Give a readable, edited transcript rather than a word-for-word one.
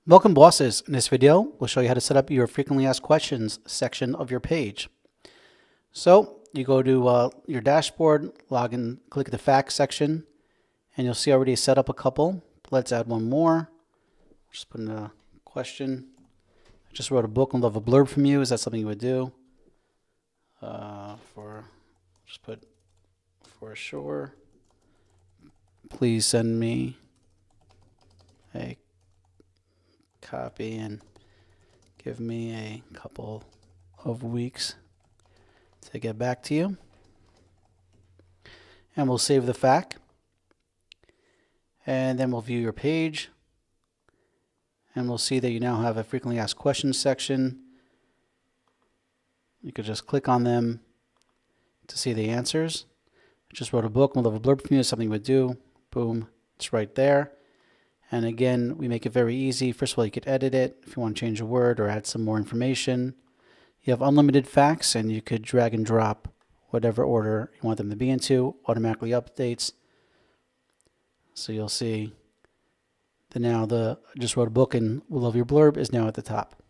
Welcome, bosses. In this video, we'll show you how to set up your frequently asked questions section of your page. So you go to your dashboard, log in, click the facts section, and you'll see I already set up a couple. Let's add one more. Just put in a question. I just wrote a book and love a blurb from you. Is that something you would do? Just put for sure. Please send me a copy and give me a couple of weeks to get back to you. And we'll save the FAQ. And then we'll view your page. And we'll see that you now have a frequently asked questions section. You could just click on them to see the answers. I just wrote a book, we'll have a blurb from you, something you would do. Boom, it's right there. And again, we make it very easy. First of all, you could edit it if you want to change a word or add some more information. You have unlimited facts, and you could drag and drop whatever order you want them to be into. Automatically updates. So you'll see that now just wrote a book and we'll love your blurb is now at the top.